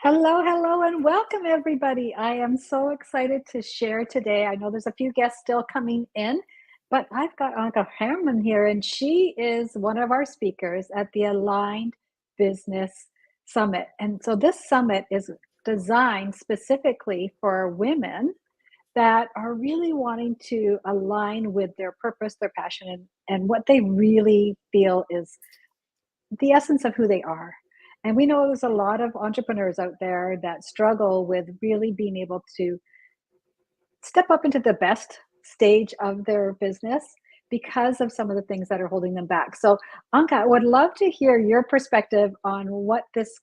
Hello, hello, and welcome everybody. I am so excited to share today. I know there's a few guests still coming in, but I've got Anka Herman here, and she is one of our speakers at the Aligned Business Summit. And so this summit is designed specifically for women that are really wanting to align with their purpose, their passion, and what they really feel is the essence of who they are. And we know there's a lot of entrepreneurs out there that struggle with really being able to step up into the best stage of their business because of some of the things that are holding them back. So, Anka, I would love to hear your perspective on what this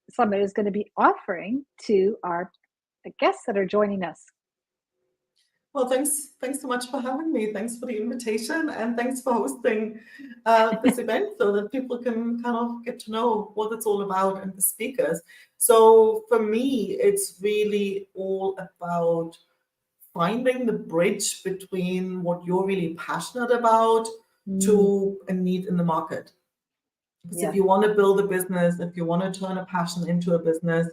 summit is going to be offering to our guests that are joining us. Well, thanks so much for having me. Thanks for the invitation, and thanks for hosting this event so that people can kind of get to know what it's all about and the speakers. So for me, it's really all about finding the bridge between what you're really passionate about to a need in the market. Because if you want to build a business, if you want to turn a passion into a business,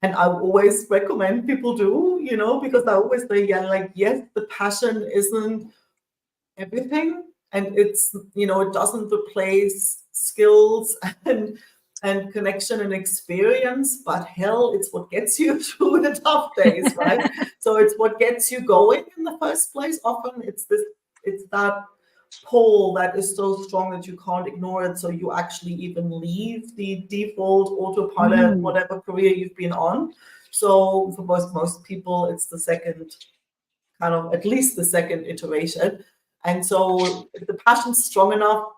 and I always recommend people do, because I always say, yes, the passion isn't everything. And it's, it doesn't replace skills and connection and experience, but hell, it's what gets you through the tough days, right? So it's what gets you going in the first place. Often it's that pull that is so strong that you can't ignore it. So you actually even leave the default autopilot, whatever career you've been on. So for most people, it's the second at least the second iteration. And so if the passion's strong enough,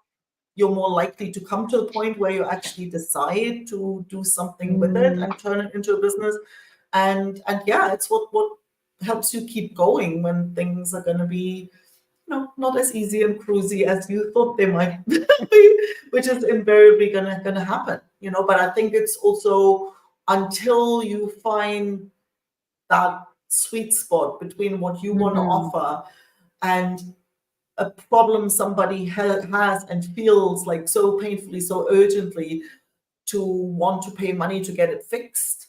you're more likely to come to a point where you actually decide to do something with it and turn it into a business. And yeah, it's what helps you keep going when things are going to be not as easy and cruisy as you thought they might be, which is invariably gonna happen, But I think it's also until you find that sweet spot between what you want to offer and a problem somebody has and feels like so painfully, so urgently to want to pay money to get it fixed,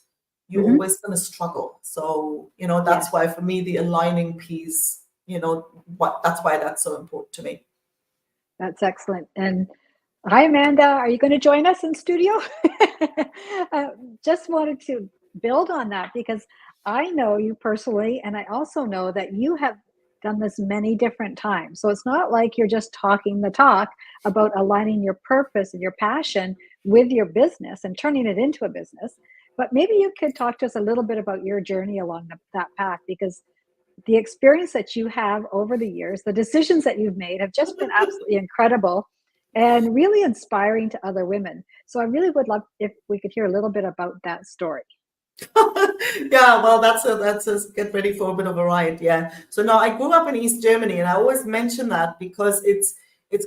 you're always going to struggle. So, that's why for me, the aligning piece, that's why that's so important to me. That's excellent. And hi, Amanda. Are you going to join us in studio? Just wanted to build on that because I know you personally, and I also know that you have done this many different times. So it's not like you're just talking the talk about aligning your purpose and your passion with your business and turning it into a business. But maybe you could talk to us a little bit about your journey along that path, because the experience that you have over the years, the decisions that you've made have just been absolutely incredible and really inspiring to other women. So I really would love if we could hear a little bit about that story. Yeah, well, that's a get ready for a bit of a ride. Yeah. So now I grew up in East Germany, and I always mention that because it's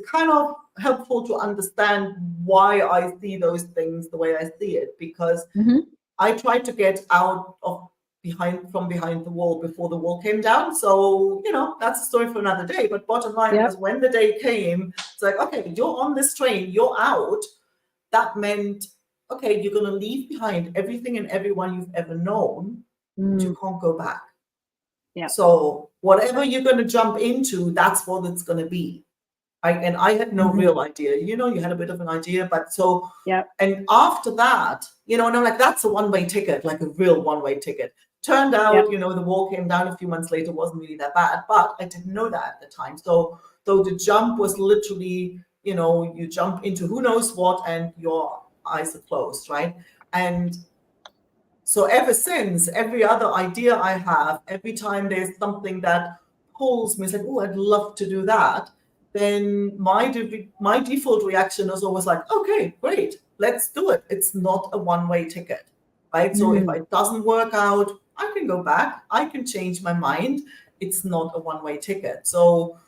kind of helpful to understand why I see those things the way I see it, because I tried to get out of from behind the wall before the wall came down. So, that's a story for another day. But bottom line was when the day came, it's like, okay, you're on this train, you're out. That meant, okay, you're going to leave behind everything and everyone you've ever known, but you can't go back. Yeah. So whatever you're going to jump into, that's what it's going to be. And I had no real idea, you had a bit of an idea, but so, and after that, and I'm like, that's a one-way ticket, like a real one-way ticket. Turned out, the wall came down a few months later, wasn't really that bad, but I didn't know that at the time. So though the jump was literally, you jump into who knows what and your eyes are closed, right? And so ever since, every other idea I have, every time there's something that pulls me, it's like, oh, I'd love to do that. Then my default reaction is always like, okay, great, let's do it. It's not a one-way ticket, right? So if it doesn't work out, I can go back. I can change my mind. It's not a one-way ticket. So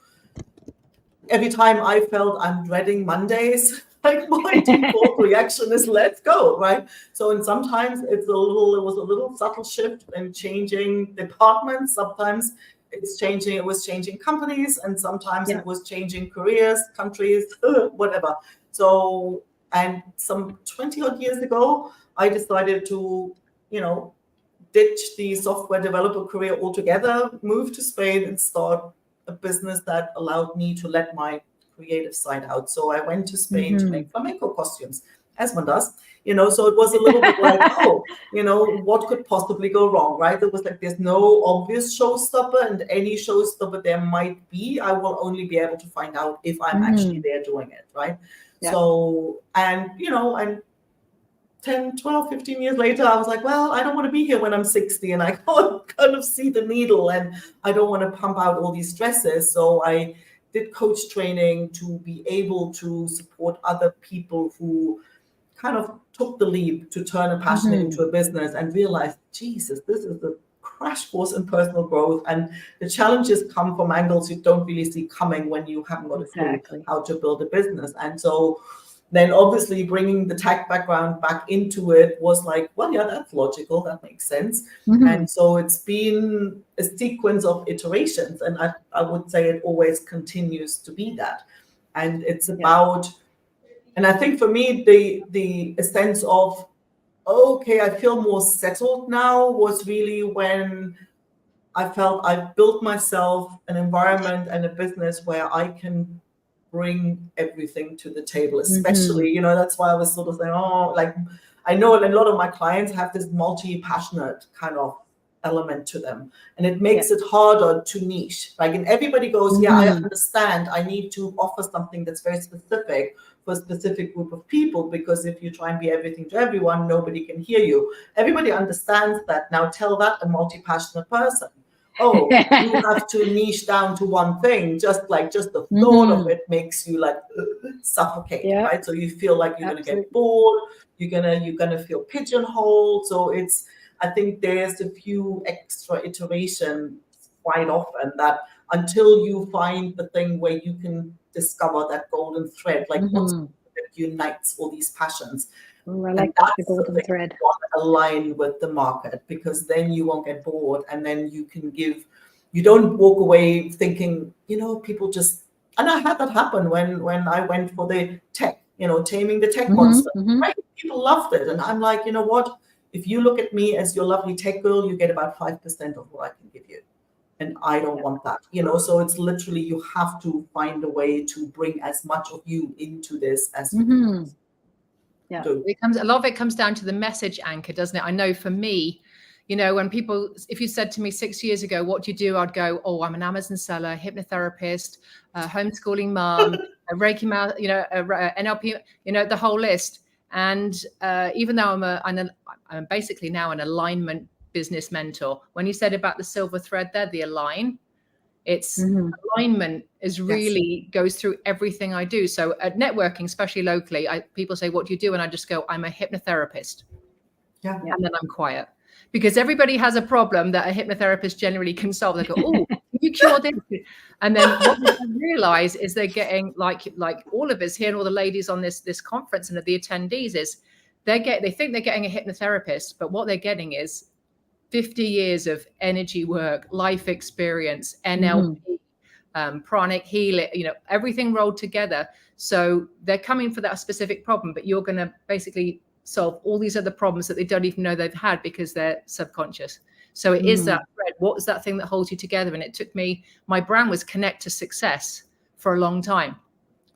every time I felt I'm dreading Mondays, like my default reaction is let's go, right? So and sometimes it was a little subtle shift in changing departments. Sometimes it was changing companies, and sometimes it was changing careers, countries, whatever. So, and some 20 odd years ago, I decided to, ditch the software developer career altogether, move to Spain and start a business that allowed me to let my creative side out. So I went to Spain to make flamenco costumes, as one does, so it was a little bit like, what could possibly go wrong, right? There was like, there's no obvious showstopper, and any showstopper there might be, I will only be able to find out if I'm actually there doing it, right? Yeah. So, and 10, 12, 15 years later, I was like, well, I don't want to be here when I'm 60 and I can't kind of see the needle and I don't want to pump out all these stresses. So I did coach training to be able to support other people who kind of took the leap to turn a passion into a business and realized, Jesus, this is a crash course in personal growth. And the challenges come from angles you don't really see coming when you haven't got a clue how to build a business. And so then obviously bringing the tech background back into it was like, well, yeah, that's logical. That makes sense. And so it's been a sequence of iterations. And I would say it always continues to be that. And it's about, and I think for me, the sense of, okay, I feel more settled now was really when I felt I've built myself an environment and a business where I can bring everything to the table, especially, that's why I was sort of saying, I know a lot of my clients have this multi-passionate kind of element to them, and it makes it harder to niche. Like, and everybody goes, I understand, I need to offer something that's very specific for a specific group of people, because if you try and be everything to everyone, nobody can hear you. Everybody understands that. Now tell that a multi-passionate person, you have to niche down to one thing. Just the thought of it makes you like suffocate, right? So you feel like you're going to get bored. You're gonna feel pigeonholed. So I think there's a few extra iterations quite often that until you find the thing where you can discover that golden thread, like what's that unites all these passions. I like the golden thread. Align with the market, because then you won't get bored, and then you don't walk away thinking, people just, and I had that happen when I went for the tech, taming the tech monster, right? People loved it. And I'm like, you know what? If you look at me as your lovely tech girl, you get about 5% of what I can give you. And I don't want that, so it's literally, you have to find a way to bring as much of you into this as you can. Yeah, a lot of it comes down to the message anchor, doesn't it? I know for me, when people, if you said to me 6 years ago, what do you do? I'd go, I'm an Amazon seller, hypnotherapist, homeschooling mom, a Reiki, NLP, the whole list. And even though I'm basically now an alignment business mentor, when you said about the silver thread there, the align, it's alignment is really goes through everything I do. So at networking, especially locally, people say, what do you do? And I just go, I'm a hypnotherapist. And then I'm quiet, because everybody has a problem that a hypnotherapist generally can solve. They go, can you cure this? And then what I realize is they're getting like all of us here and all the ladies on this conference and the attendees is they think they're getting a hypnotherapist, but what they're getting is 50 years of energy work, life experience, NLP, pranic healing, everything rolled together. So they're coming for that specific problem, but you're going to basically solve all these other problems that they don't even know they've had because they're subconscious. So it is that thread. What was that thing that holds you together? And it took me, my brand was connect to success for a long time,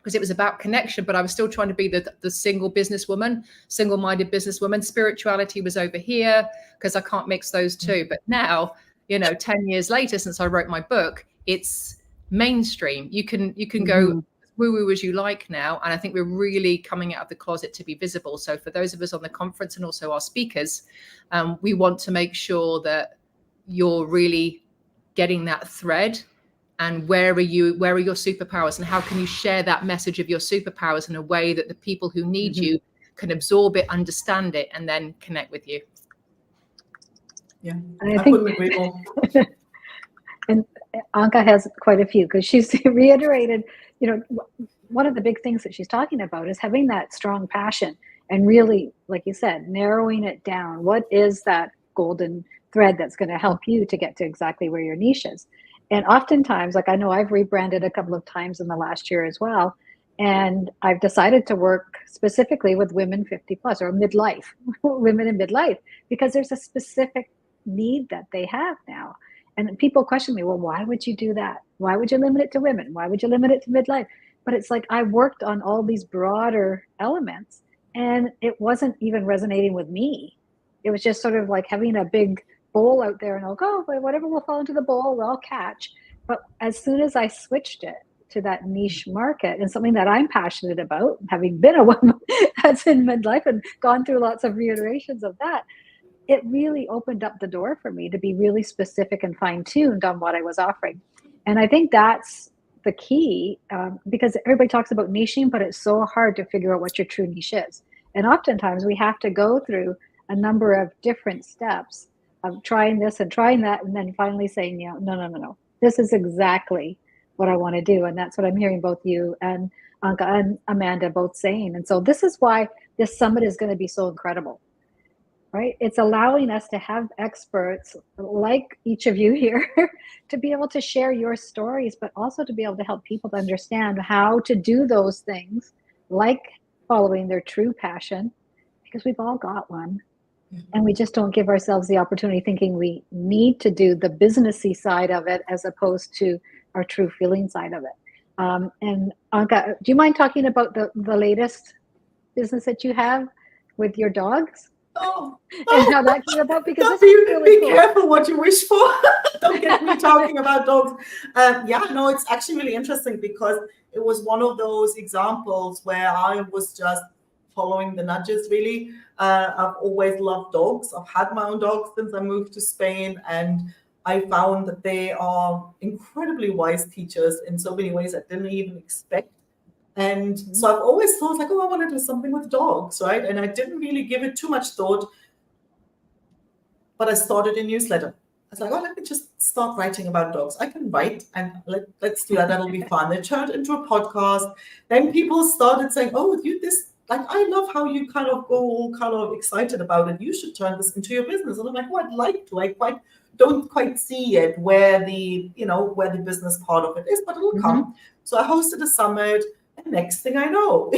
because it was about connection, but I was still trying to be the single businesswoman, single-minded businesswoman. Spirituality was over here because I can't mix those two. But now, 10 years later, since I wrote my book, it's mainstream. You can go woo-woo as you like now. And I think we're really coming out of the closet to be visible. So for those of us on the conference and also our speakers, we want to make sure that you're really getting that thread. And where are your superpowers, and how can you share that message of your superpowers in a way that the people who need you can absorb it, understand it, and then connect with you? Yeah, I couldn't agree more. And Anka has quite a few, because she's reiterated, one of the big things that she's talking about is having that strong passion and really, like you said, narrowing it down. What is that golden thread that's going to help you to get to exactly where your niche is? And oftentimes, like I know I've rebranded a couple of times in the last year as well. And I've decided to work specifically with women 50 plus or midlife, women in midlife, because there's a specific need that they have now. And people question me, well, why would you do that? Why would you limit it to women? Why would you limit it to midlife? But it's like I worked on all these broader elements and it wasn't even resonating with me. It was just sort of like having a big bowl out there and I'll go, oh, whatever will fall into the bowl, we'll all catch. But as soon as I switched it to that niche market and something that I'm passionate about, having been a woman that's in midlife and gone through lots of reiterations of that, it really opened up the door for me to be really specific and fine-tuned on what I was offering. And I think that's the key, because everybody talks about niching, but it's so hard to figure out what your true niche is. And oftentimes we have to go through a number of different steps of trying this and trying that, and then finally saying, no, this is exactly what I want to do. And that's what I'm hearing both you and Anka and Amanda both saying. And so this is why this summit is going to be so incredible, right? It's allowing us to have experts like each of you here to be able to share your stories, but also to be able to help people to understand how to do those things, like following their true passion, because we've all got one. And we just don't give ourselves the opportunity thinking we need to do the businessy side of it as opposed to our true feeling side of it. And Anka, do you mind talking about the latest business that you have with your dogs? And how that came about? Because this is really cool. Be careful what you wish for. Don't get me talking about dogs. It's actually really interesting because it was one of those examples where I was just following the nudges, really. I've always loved dogs. I've had my own dogs since I moved to Spain, and I found that they are incredibly wise teachers in so many ways I didn't even expect. And so I've always thought like, I want to do something with dogs, right? And I didn't really give it too much thought, but I started a newsletter. I was like, let me just start writing about dogs. I can write and let's do that. That'll be fun. It turned into a podcast. Then people started saying, I love how you kind of go all kind of excited about it. You should turn this into your business. And I'm like, I'd like to. I don't quite see yet where the business part of it is, but it'll come. So I hosted a summit, and next thing I know,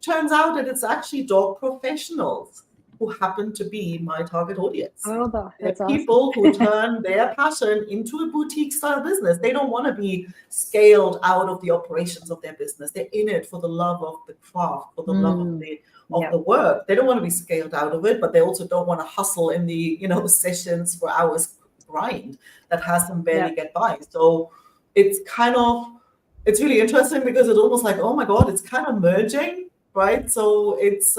turns out that it's actually dog professionals who happen to be my target audience. That's people awesome. who turn their passion into a boutique style business. They don't want to be scaled out of the operations of their business. They're in it for the love of the craft, for the love of the work. They don't want to be scaled out of it, but they also don't want to hustle in the sessions for hours grind that has them barely get by. So it's really interesting because it's almost like, oh my God, it's kind of merging, right? So it's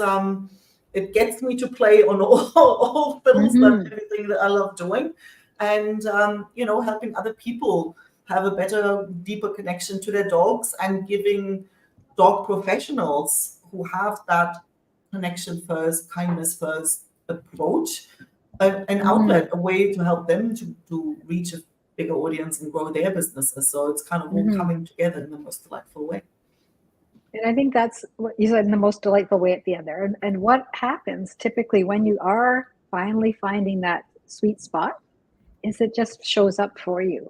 it gets me to play on all fiddles and everything that I love doing, and helping other people have a better, deeper connection to their dogs, and giving dog professionals who have that connection first, kindness first approach an outlet, a way to help them to reach a bigger audience and grow their businesses. So it's kind of all coming together in the most delightful way. And I think that's what you said, in the most delightful way at the end there. And what happens typically when you are finally finding that sweet spot is it just shows up for you.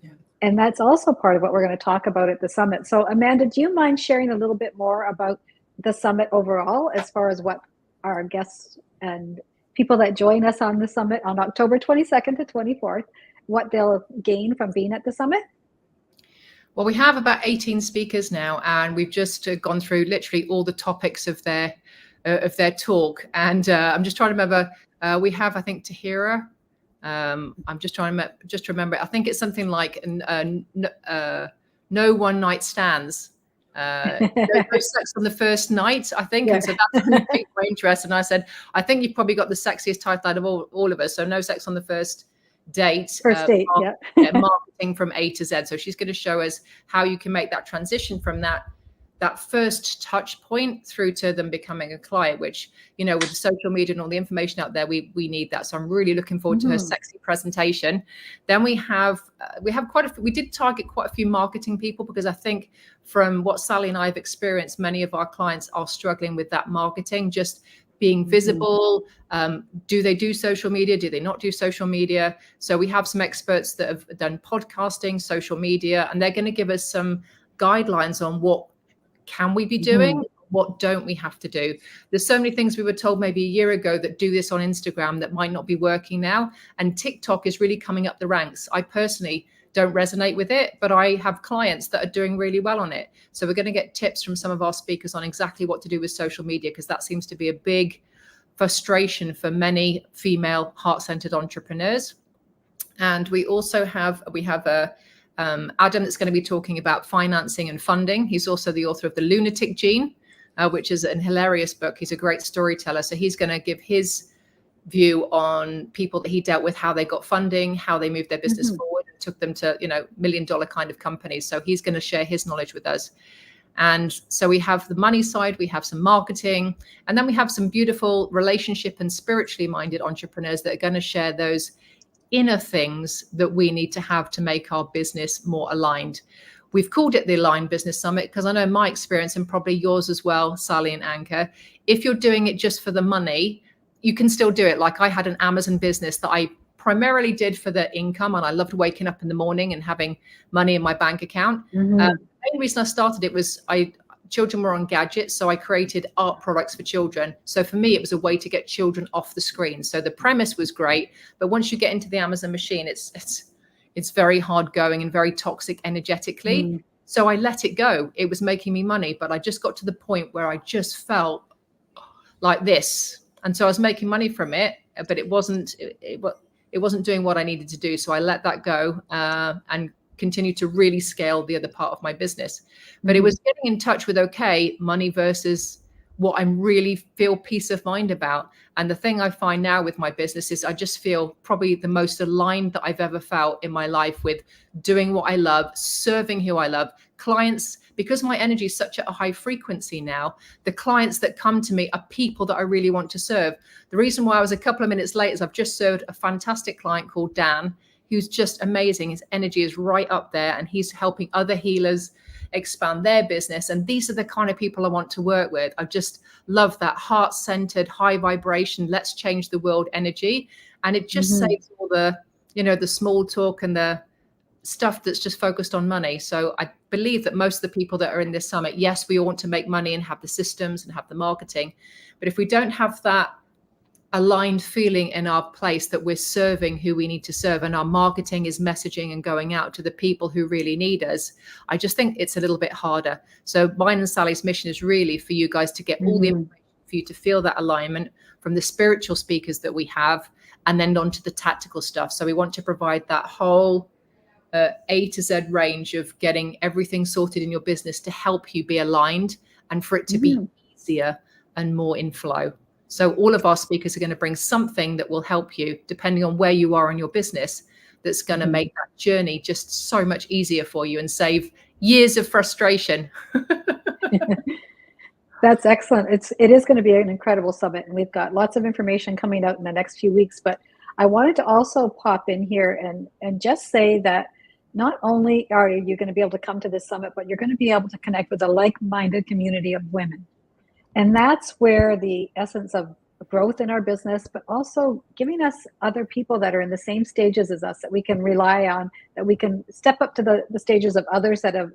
Yeah. And that's also part of what we're going to talk about at the summit. So Amanda, do you mind sharing a little bit more about the summit overall, as far as what our guests and people that join us on the summit on October 22nd to 24th, what they'll gain from being at the summit? Well, we have about 18 speakers now, and we've just gone through literally all the topics of their talk. And I'm just trying to remember. We have, I think, Tahira. I'm just trying to remember. I think it's something like no one night stands. No sex on the first night, I think. Yeah. And so that's really piqued my interest. And I said, I think you've probably got the sexiest title out of all of us. So no sex on the first date. Marketing from A to Z. So she's going to show us how you can make that transition from that first touch point through to them becoming a client, which, with the social media and all the information out there, we need that. So I'm really looking forward to her sexy presentation. Then we did target quite a few marketing people, because I think from what Sally and I have experienced, many of our clients are struggling with that marketing, just being visible. Do they do social media? Do they not do social media? So we have some experts that have done podcasting, social media, and they're going to give us some guidelines on what can we be doing? What don't we have to do? There's so many things we were told maybe a year ago that do this on Instagram that might not be working now. And TikTok is really coming up the ranks. I personally don't resonate with it, but I have clients that are doing really well on it. So we're going to get tips from some of our speakers on exactly what to do with social media, because that seems to be a big frustration for many female heart-centered entrepreneurs. And we also have Adam that's going to be talking about financing and funding. He's also the author of The Lunatic Gene, which is an hilarious book. He's a great storyteller. So he's going to give his view on people that he dealt with, how they got funding, how they moved their business forward and took them to, $1 million kind of companies. So he's going to share his knowledge with us. And so we have the money side, we have some marketing, and then we have some beautiful relationship and spiritually minded entrepreneurs that are going to share those inner things that we need to have to make our business more aligned. We've called it the Aligned Business Summit because I know my experience, and probably yours as well, Sally and Anka, if you're doing it just for the money, you can still do it. Like I had an Amazon business that I primarily did for the income, and I loved waking up in the morning and having money in my bank account. The main reason I started it was children were on gadgets, so I created art products for children. So for me, it was a way to get children off the screen. So the premise was great, but once you get into the Amazon machine, it's very hard going and very toxic energetically. So I let it go. It was making me money, but I just got to the point where I just felt like this. And so I was making money from it, but it wasn't doing what I needed to do. So I let that go and continue to really scale the other part of my business. But it was getting in touch with, okay, money versus what I'm really feel peace of mind about. And the thing I find now with my business is I just feel probably the most aligned that I've ever felt in my life with doing what I love, serving who I love. Clients, because my energy is such at a high frequency now, the clients that come to me are people that I really want to serve. The reason why I was a couple of minutes late is I've just served a fantastic client called Dan, who's just amazing. His energy is right up there, and he's helping other healers expand their business. And these are the kind of people I want to work with. I just love that heart-centered, high vibration, let's change the world energy. And it just saves all the, the small talk and the stuff that's just focused on money. So I believe that most of the people that are in this summit, yes, we all want to make money and have the systems and have the marketing. But if we don't have that aligned feeling in our place that we're serving who we need to serve, and our marketing is messaging and going out to the people who really need us, I just think it's a little bit harder. So mine and Sally's mission is really for you guys to get all the information, for you to feel that alignment from the spiritual speakers that we have, and then on to the tactical stuff. So we want to provide that whole A to Z range of getting everything sorted in your business to help you be aligned and for it to be easier and more in flow. So all of our speakers are going to bring something that will help you, depending on where you are in your business, that's going to make that journey just so much easier for you and save years of frustration. That's excellent. It is going to be an incredible summit, and we've got lots of information coming out in the next few weeks. But I wanted to also pop in here and just say that not only are you going to be able to come to this summit, but you're going to be able to connect with a like-minded community of women. And that's where the essence of growth in our business, but also giving us other people that are in the same stages as us that we can rely on, that we can step up to the stages of others that have,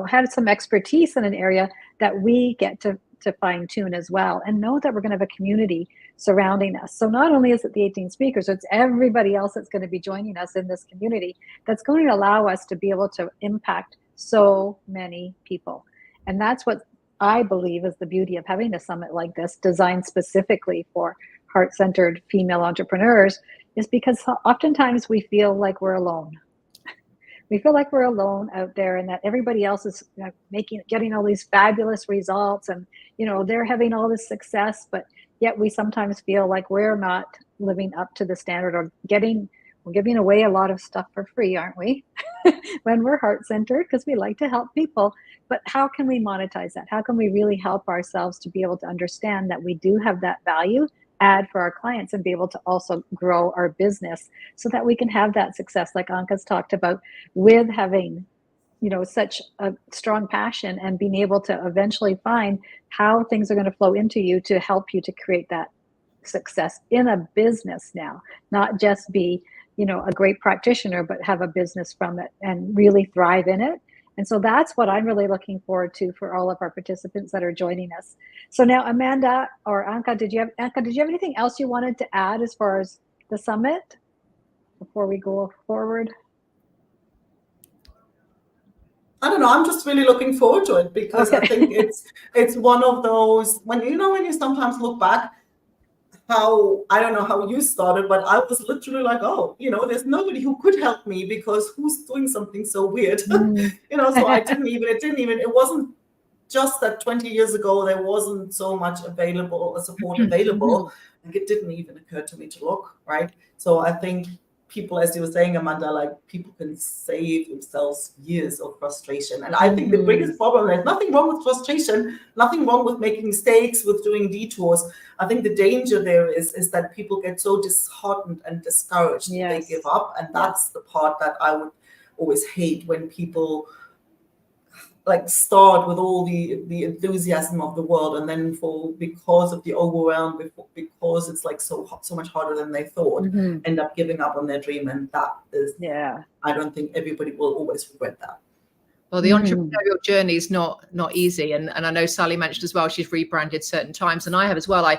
had some expertise in an area that we get to fine tune as well, and know that we're going to have a community surrounding us. So not only is it the 18 speakers, it's everybody else that's going to be joining us in this community that's going to allow us to be able to impact so many people. And that's what I believe is the beauty of having a summit like this, designed specifically for heart-centered female entrepreneurs, is because oftentimes we feel like we're alone. We feel like we're alone out there, and that everybody else is getting all these fabulous results, and they're having all this success, but yet we sometimes feel like we're not living up to the standard, or we're giving away a lot of stuff for free, aren't we? When we're heart-centered, because we like to help people. But how can we monetize that? How can we really help ourselves to be able to understand that we do have that value add for our clients, and be able to also grow our business so that we can have that success, like Anka's talked about, with having such a strong passion and being able to eventually find how things are going to flow into you to help you to create that success in a business now, not just be a great practitioner, but have a business from it and really thrive in it, And so that's what I'm really looking forward to for all of our participants that are joining us. So now, Amanda or Anka, did you have anything else you wanted to add as far as the summit before we go forward? I don't know. I'm just really looking forward to it because I think it's one of those when you sometimes look back, how I don't know how you started, but I was literally like, oh, there's nobody who could help me because who's doing something so weird, So it wasn't just that 20 years ago there wasn't so much support available, and it didn't even occur to me to look, right? So I think people, as you were saying, Amanda, like people can save themselves years of frustration. And I think the biggest problem, there's nothing wrong with frustration, nothing wrong with making mistakes, with doing detours. I think the danger there is that people get so disheartened and discouraged that they give up. And that's the part that I would always hate, when people like start with all the enthusiasm of the world, and then because of the overwhelm, because it's like so much harder than they thought, end up giving up on their dream. And that is, I don't think everybody will always regret that. Well, the entrepreneurial journey is not easy, and I know Sally mentioned as well, she's rebranded certain times, and I have as well. I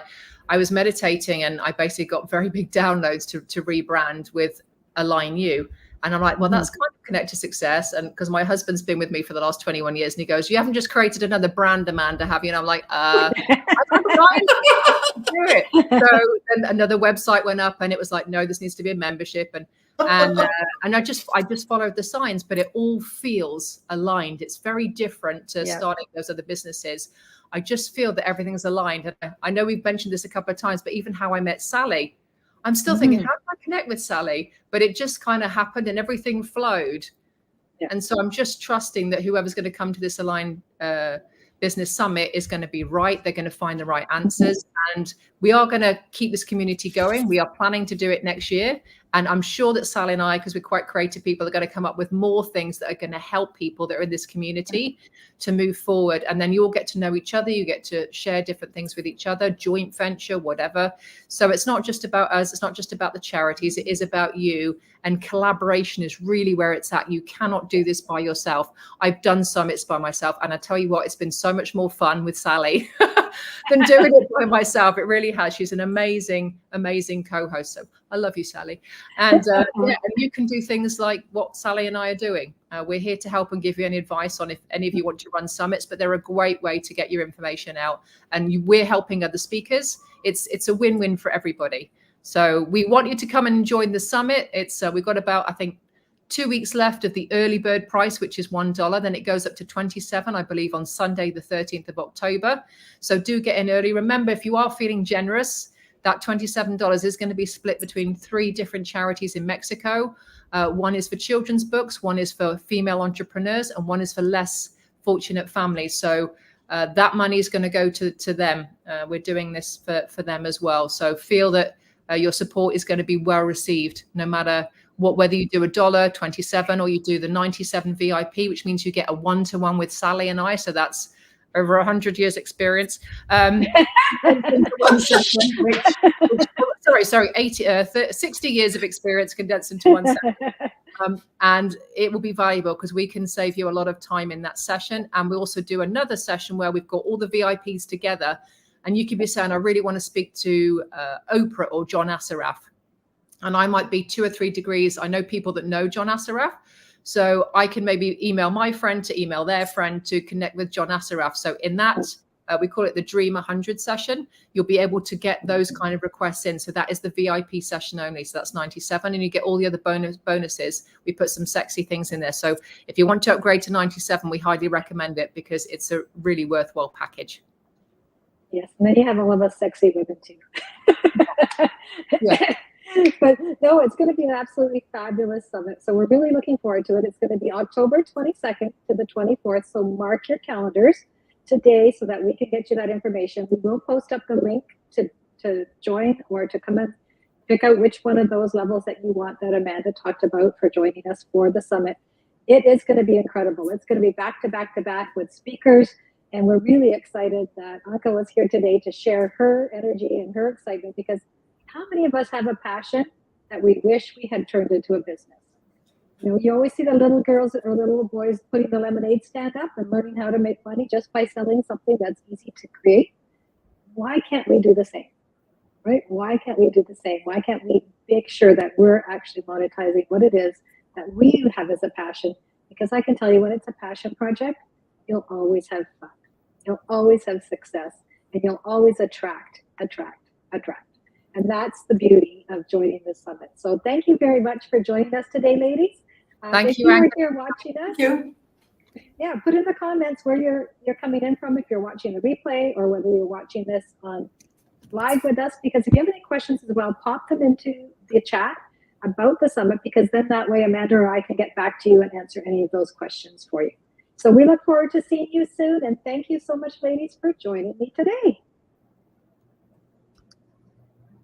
was meditating, and I basically got very big downloads to rebrand with Align You. And I'm like, well, that's kind of Connect to Success. And because my husband's been with me for the last 21 years, and he goes, you haven't just created another brand, Amanda, have you? And I'm like, I can't do it. So then another website went up, and it was like, no, this needs to be a membership. And I just followed the signs, but it all feels aligned. It's very different to starting those other businesses. I just feel that everything's aligned. And I know we've mentioned this a couple of times, but even how I met Sally, I'm still thinking, how do I connect with Sally? But it just kind of happened and everything flowed. Yeah. And so I'm just trusting that whoever's going to come to this Align Business Summit is going to be right. They're going to find the right answers. And we are going to keep this community going. We are planning to do it next year. And I'm sure that Sally and I, because we're quite creative people, are going to come up with more things that are going to help people that are in this community to move forward. And then you all get to know each other. You get to share different things with each other, joint venture, whatever. So it's not just about us. It's not just about the charities. It is about you. And collaboration is really where it's at. You cannot do this by yourself. I've done summits by myself. And I tell you what, it's been so much more fun with Sally than doing it by myself. It really has. She's an amazing, amazing co-host. So I love you, Sally. And and you can do things like what Sally and I are doing. We're here to help and give you any advice on if any of you want to run summits, but they're a great way to get your information out. And we're helping other speakers. It's a win-win for everybody. So we want you to come and join the summit. It's we've got about, I think, 2 weeks left of the early bird price, which is $1. Then it goes up to $27, I believe, on Sunday, the 13th of October. So do get in early. Remember, if you are feeling generous, that $27 is going to be split between 3 different charities in Mexico. One is for children's books, one is for female entrepreneurs, and one is for less fortunate families. So that money is going to go to them. We're doing this for them as well. So feel that your support is going to be well received, no matter whether you do $1.27 or you do the 97 VIP, which means you get a 1-to-1 with Sally and I. So that's over 100 years experience. 60 years of experience condensed into 1 second. And it will be valuable because we can save you a lot of time in that session. And we also do another session where we've got all the VIPs together. And you could be saying, I really want to speak to Oprah or John Assaraf. And I might be 2 or 3 degrees. I know people that know John Assaraf. So I can maybe email my friend to email their friend to connect with John Assaraf. So in that, we call it the Dream 100 session. You'll be able to get those kind of requests in. So that is the VIP session only. So that's 97. And you get all the other bonuses. We put some sexy things in there. So if you want to upgrade to 97, we highly recommend it because it's a really worthwhile package. Yes, and then you have all of us sexy women too. Yeah. But no, it's going to be an absolutely fabulous summit. So we're really looking forward to it. It's going to be October 22nd to the 24th. So mark your calendars today so that we can get you that information. We will post up the link to join or to come and pick out which one of those levels that you want that Amanda talked about for joining us for the summit. It is going to be incredible. It's going to be back to back to back with speakers. And we're really excited that Anka was here today to share her energy and her excitement, because how many of us have a passion that we wish we had turned into a business? You know, you always see the little girls or little boys putting the lemonade stand up and learning how to make money just by selling something that's easy to create. Why can't we do the same? Right? Why can't we do the same? Why can't we make sure that we're actually monetizing what it is that we have as a passion? Because I can tell you, when it's a passion project, you'll always have fun. You'll always have success, and you'll always attract. And that's the beauty of joining this summit. So thank you very much for joining us today, ladies. Thank you, if you are Anka. here watching us, Thank you. Yeah, put in the comments where you're coming in from, if you're watching the replay or whether you're watching this on live with us, because if you have any questions as well, pop them into the chat about the summit, because then that way Amanda or I can get back to you and answer any of those questions for you. So we look forward to seeing you soon, and thank you so much, ladies, for joining me today.